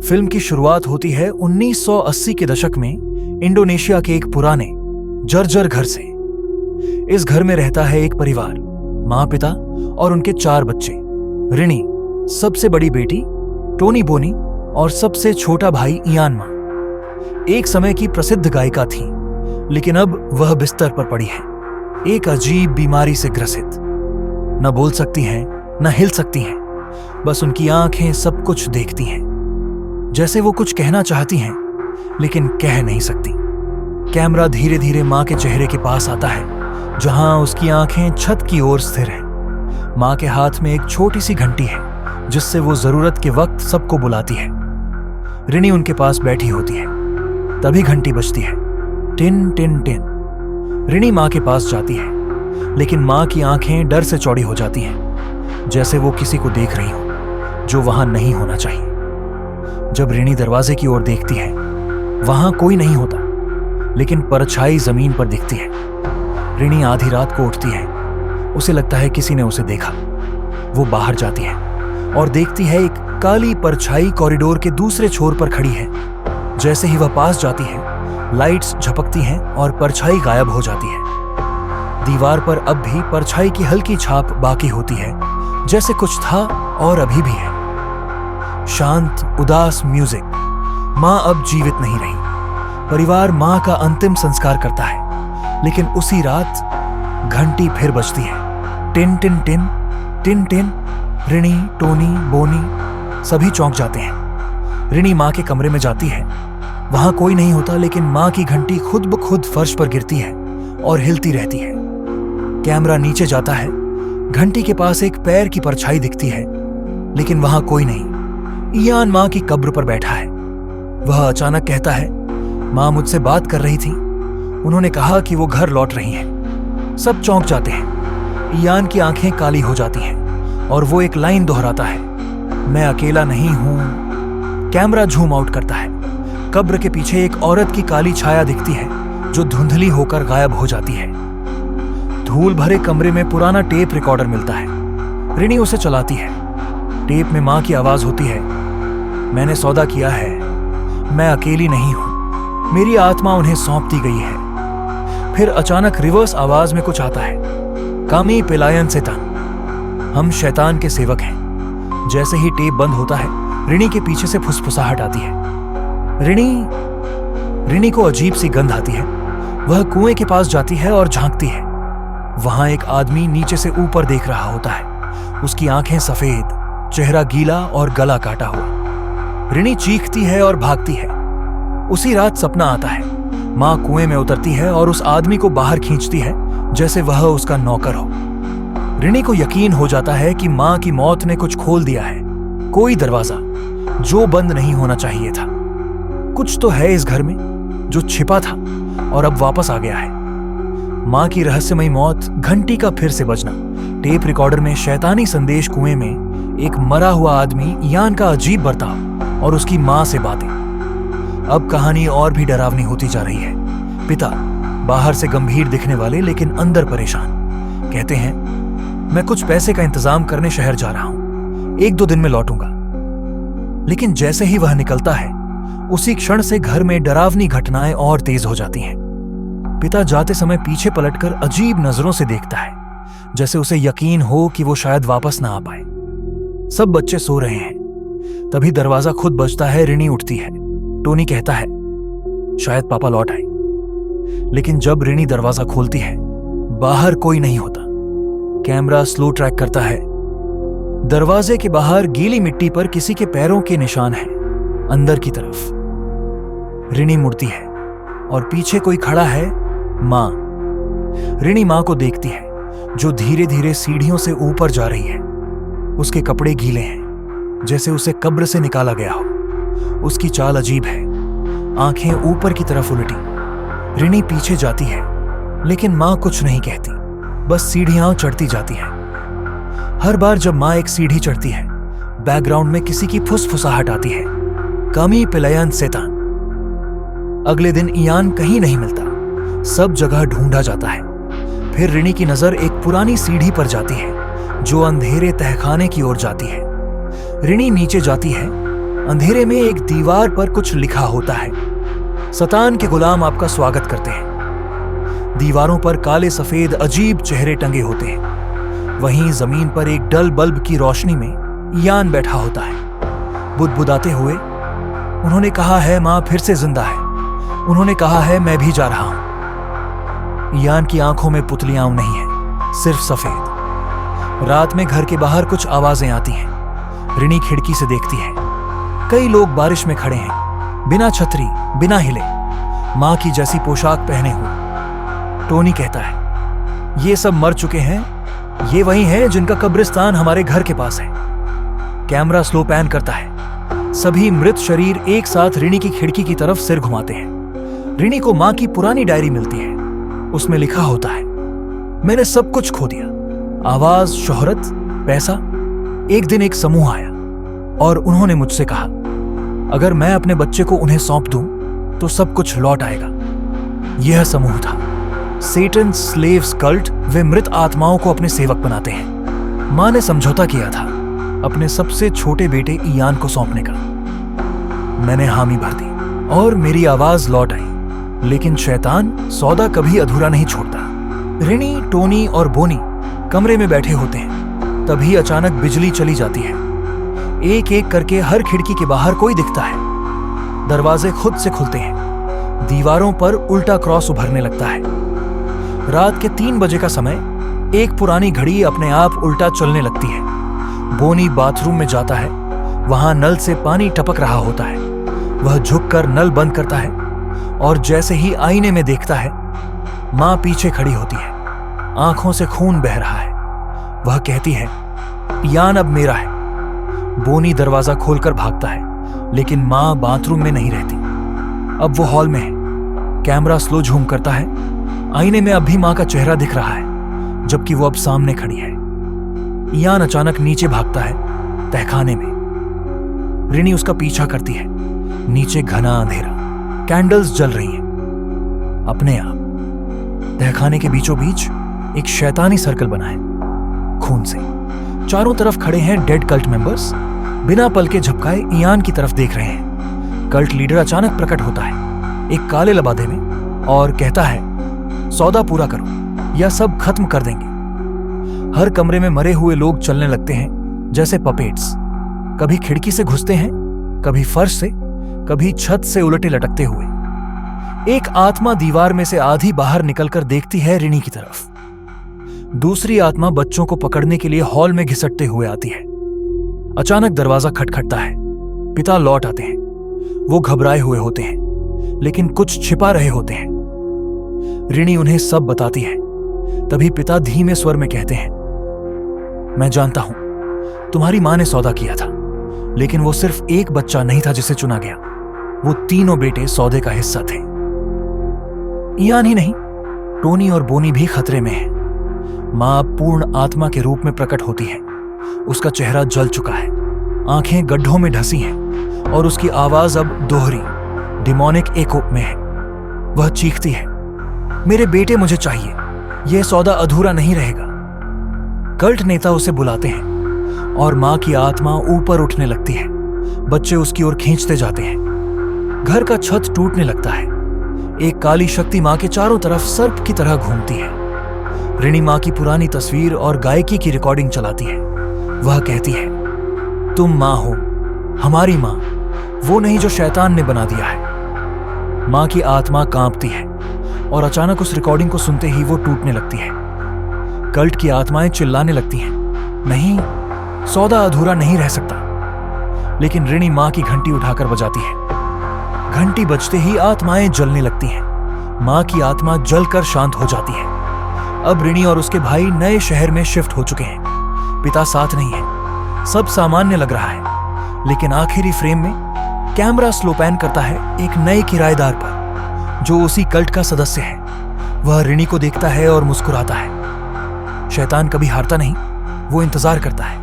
Film की शुरुआत होती है 1980 के दशक में इंडोनेशिया के एक पुराने जर्जर घर से। इस घर में रहता है एक परिवार, माँ, पिता और उनके 4 बच्चे। रिनी, सबसे बड़ी बेटी, टोनी बोनी और सबसे छोटा भाई इयान माँ। एक समय की प्रसिद्ध गायिका थी, लेकिन अब वह बिस्तर पर पड़ी है, एक अजीब बीमारी से ग्रसित। न बोल सकती हैं, न हिल सकती हैं, बस उनकी आंखें सब कुछ देखती हैं, जैसे वो कुछ कहना चाहती हैं लेकिन कह नहीं सकती। कैमरा धीरे धीरे माँ के चेहरे के पास आता है, जहां उसकी आंखें छत की ओर स्थिर हैं। माँ के हाथ में एक छोटी सी घंटी है, जिससे वो जरूरत के वक्त सबको बुलाती है। रिनी उनके पास बैठी होती है, तभी घंटी बजती है, टिन टिन टिन। रिनी माँ के पास जाती है, लेकिन माँ की आंखें डर से चौड़ी हो जाती हैं, जैसे वो किसी को देख रही हो जो वहां नहीं होना चाहिए। जब रिनी दरवाजे की ओर देखती है, वहां कोई नहीं होता, लेकिन परछाई जमीन पर दिखती है। रिनी आधी रात को उठती है, उसे लगता है किसी ने उसे देखा। वो बाहर जाती है और देखती है एक काली परछाई कॉरिडोर के दूसरे छोर पर खड़ी है। जैसे ही वह पास जाती है, लाइट्स झपकती हैं और परछाई गायब हो जाती है। दीवार पर अब भी परछाई की हल्की छाप बाकी होती है, जैसे कुछ था और अभी भी है। शांत, उदास म्यूजिक। माँ अब जीवित नहीं रही। परिवार माँ का अंतिम संस्कार करता है, लेकिन उसी रात घंटी फिर बजती है, टिन टिन टिन टिन टिन। रिनी, टोनी, बोनी सभी चौंक जाते हैं। रिनी माँ के कमरे में जाती है, वहां कोई नहीं होता, लेकिन माँ की घंटी खुद ब खुद फर्श पर गिरती है और हिलती रहती है। कैमरा नीचे जाता है, घंटी के पास एक पैर की परछाई दिखती है, लेकिन वहां कोई नहीं। इयान माँ की कब्र पर बैठा है। वह अचानक कहता है, माँ मुझसे बात कर रही थी, उन्होंने कहा कि वो घर लौट रही हैं। सब चौंक जाते हैं। इयान की आंखें काली हो जाती हैं और वो एक लाइन दोहराता है, मैं अकेला नहीं हूं। कैमरा झूम आउट करता है। कब्र के पीछे एक औरत की काली छाया दिखती है, जो धुंधली होकर गायब हो जाती है। धूल भरे कमरे में पुराना टेप रिकॉर्डर मिलता है। रिनी उसे चलाती है। टेप में माँ की आवाज होती है, मैंने सौदा किया है, मैं अकेली नहीं हूं, मेरी आत्मा उन्हें सौंप दी गई है। फिर अचानक रिवर्स आवाज में कुछ आता है, कामी पिलायन सेतान, हम शैतान के सेवक हैं। जैसे ही टेप बंद होता है, रिनी के पीछे से फुसफुसाहट आती है। रिनी को अजीब सी गंध आती है। वह कुएं के पास जाती है और झांकती है। वहां एक आदमी नीचे से ऊपर देख रहा होता है। उसकी आंखें सफेद, चेहरा गीला और गला काटा हुआ। रिनी चीखती है और भागती है। उसी रात सपना आता है। माँ कुएं में उतरती है और उस आदमी को बाहर खींचती है, जैसे वह उसका नौकर हो। रिनी को यकीन हो जाता है कि माँ की मौत ने कुछ खोल दिया है, कोई दरवाजा जो बंद नहीं होना चाहिए था। कुछ तो है इस घर में जो छिपा था और अब वापस आ गया है। माँ की रहस्यमयी मौत, घंटी का फिर से बजना, टेप रिकॉर्डर में शैतानी संदेश, कुएं में एक मरा हुआ आदमी, इयान का अजीब बर्ताव और उसकी माँ से बातें। अब कहानी और भी डरावनी होती जा रही है। पिता, बाहर से गंभीर दिखने वाले लेकिन अंदर परेशान, कहते हैं, मैं कुछ पैसे का इंतजाम करने शहर जा रहा हूं, 1-2 दिन में लौटूंगा। लेकिन जैसे ही वह निकलता है, उसी क्षण से घर में डरावनी घटनाएं और तेज हो जाती हैं। पिता जाते समय पीछे पलटकर अजीब नजरों से देखता है, जैसे उसे यकीन हो कि वो शायद वापस ना आ पाए। सब बच्चे सो रहे हैं। तभी दरवाजा खुद बजता है। रिनी उठती है। टोनी कहता है, शायद पापा लौट आए। लेकिन जब रिनी दरवाजा खोलती है, बाहर कोई नहीं होता। कैमरा स्लो ट्रैक करता है। दरवाजे के बाहर गीली मिट्टी पर किसी के पैरों के निशान हैं, अंदर की तरफ। रिनी मुड़ती है और पीछे कोई खड़ा है, माँ। रिनी माँ को देखती है, जो धीरे धीरे सीढ़ियों से ऊपर जा रही है। उसके कपड़े गीले हैं, जैसे उसे कब्र से निकाला गया हो। उसकी चाल अजीब है, आंखें ऊपर की तरफ उल्टी। रिनी पीछे जाती है, लेकिन माँ कुछ नहीं कहती, बस सीढ़ियां चढ़ती जाती है। हर बार जब माँ एक सीढ़ी चढ़ती है, बैकग्राउंड में किसी की फुसफुसाहट आती है, कामी पिलायन सेतान। अगले दिन इयान कहीं नहीं मिलता। सब जगह ढूंढा जाता है। फिर रिनी की नजर एक पुरानी सीढ़ी पर जाती है, जो अंधेरे तहखाने की ओर जाती है। रिनी नीचे जाती है, अंधेरे में एक दीवार पर कुछ लिखा होता है, शैतान के गुलाम आपका स्वागत करते हैं। दीवारों पर काले सफेद अजीब चेहरे टंगे होते हैं। वहीं जमीन पर एक डल बल्ब की रोशनी में इयान बैठा होता है। बुदबुदाते हुए उन्होंने कहा है, मां फिर से जिंदा है। उन्होंने कहा है, मैं भी जा रहा हूं। इयान की आंखों में पुतलियां नहीं है, सिर्फ सफेद। रात में घर के बाहर कुछ आवाजें आती हैं। रिनी खिड़की से देखती है। कई लोग बारिश में खड़े हैं, बिना छतरी, बिना हिले, मां की जैसी पोशाक पहने हुए। टोनी कहता है, ये सब मर चुके हैं। ये वही हैं जिनका कब्रिस्तान हमारे घर के पास है। कैमरा स्लो पैन करता है। सभी मृत शरीर एक साथ रिनी की खिड़की की तरफ सिर घुमाते हैं। रिनी को मां की पुरानी डायरी मिलती है। उसमें लिखा होता है, मैंने सब कुछ खो दिया, आवाज, शोहरत, पैसा। एक दिन एक समूह आया और उन्होंने मुझसे कहा, अगर मैं अपने बच्चे को उन्हें सौंप दूं तो सब कुछ लौट आएगा। यह समूह था सेटन स्लेव्स कल्ट। वे मृत आत्माओं को अपने सेवक बनाते हैं। मां ने समझौता किया था अपने सबसे छोटे बेटे इयान को सौंपने का। मैंने हामी भर दी और मेरी आवाज लौट आई। लेकिन शैतान सौदा कभी अधूरा नहीं छोड़ता। रिनी, टोनी और बोनी कमरे में बैठे होते हैं। तभी अचानक बिजली चली जाती है। एक एक करके हर खिड़की के बाहर कोई दिखता है। दरवाजे खुद से खुलते हैं। दीवारों पर उल्टा क्रॉस उभरने लगता है। रात के 3 बजे का समय। एक पुरानी घड़ी अपने आप उल्टा चलने लगती है। बोनी बाथरूम में जाता है। वहां नल से पानी टपक रहा होता है। वह झुककर नल बंद करता है और जैसे ही आईने में देखता है, मां पीछे खड़ी होती है। आंखों से खून बह रहा है। वह कहती है, इयान अब मेरा है। बोनी दरवाजा खोलकर भागता है, लेकिन मां बाथरूम में नहीं रहती। अब वो हॉल में है। कैमरा स्लो झूम करता है। आईने में अब भी मां का चेहरा दिख रहा है, जबकि वो अब सामने खड़ी है। इयान अचानक नीचे भागता है, तहखाने में। रिनी उसका पीछा करती है। नीचे घना अंधेरा, कैंडल्स जल रही हैं अपने आप। तहखाने के बीचों बीच एक शैतानी सर्कल बना है, खून से। चारों तरफ खड़े हैं डेड कल्ट मेंबर्स। बिना पल के झपकाए इयान की तरफ देख रहे हैं। कल्ट लीडर अचानक प्रकट होता है, एक काले लबादे में, और कहता है, सौदा पूरा करो या सब खत्म कर देंगे। हर कमरे में मरे हुए लोग चलने लगते हैं जैसे पपेट्स। कभी खिड़की से घुसते हैं, कभी फर्श से, कभी छत से उलटे लटकते हुए। एक आत्मा दीवार में से आधी बाहर निकलकर देखती है रिनी की तरफ। दूसरी आत्मा बच्चों को पकड़ने के लिए हॉल में घिसटते हुए आती है। अचानक दरवाजा खटखटता है। पिता लौट आते हैं। वो घबराए हुए होते हैं, लेकिन कुछ छिपा रहे होते हैं। रिनी उन्हें सब बताती है। तभी पिता धीमे स्वर में कहते हैं, मैं जानता हूं तुम्हारी मां ने सौदा किया था, लेकिन वो सिर्फ एक बच्चा नहीं था जिसे चुना गया। वो तीनों बेटे सौदे का हिस्सा थे। इयान ही नहीं, टोनी और बोनी भी खतरे में है। मां पूर्ण आत्मा के रूप में प्रकट होती है। उसका चेहरा जल चुका है, आंखें गड्ढों में ढसी हैं और उसकी आवाज अब दोहरी, डिमोनिक एको में है। वह चीखती है, मेरे बेटे मुझे चाहिए, यह सौदा अधूरा नहीं रहेगा। कल्ट नेता उसे बुलाते हैं और मां की आत्मा ऊपर उठने लगती है। बच्चे उसकी ओर खींचते जाते हैं। घर का छत टूटने लगता है। एक काली शक्ति मां के चारों तरफ सर्प की तरह घूमती है। रिनी मां की पुरानी तस्वीर और गायकी की रिकॉर्डिंग चलाती है। वह कहती है, तुम मां हो, हमारी मां, वो नहीं जो शैतान ने बना दिया है। मां की आत्मा कांपती है और अचानक उस रिकॉर्डिंग को सुनते ही वो टूटने लगती है। कल्ट की आत्माएं चिल्लाने लगती हैं, नहीं, सौदा अधूरा नहीं रह सकता। लेकिन रिनी मां की घंटी उठाकर बजाती है। घंटी बजते ही आत्माएं जलने लगती हैं। मां की आत्मा जलकर शांत हो जाती है। अब रिनी और उसके भाई नए शहर में शिफ्ट हो चुके हैं। पिता साथ नहीं है। सब सामान्य लग रहा है, लेकिन आखिरी फ्रेम में कैमरा स्लो पैन करता है एक नए किराएदार पर, जो उसी कल्ट का सदस्य है। वह रिनी को देखता है और मुस्कुराता है। शैतान कभी हारता नहीं, वो इंतजार करता है।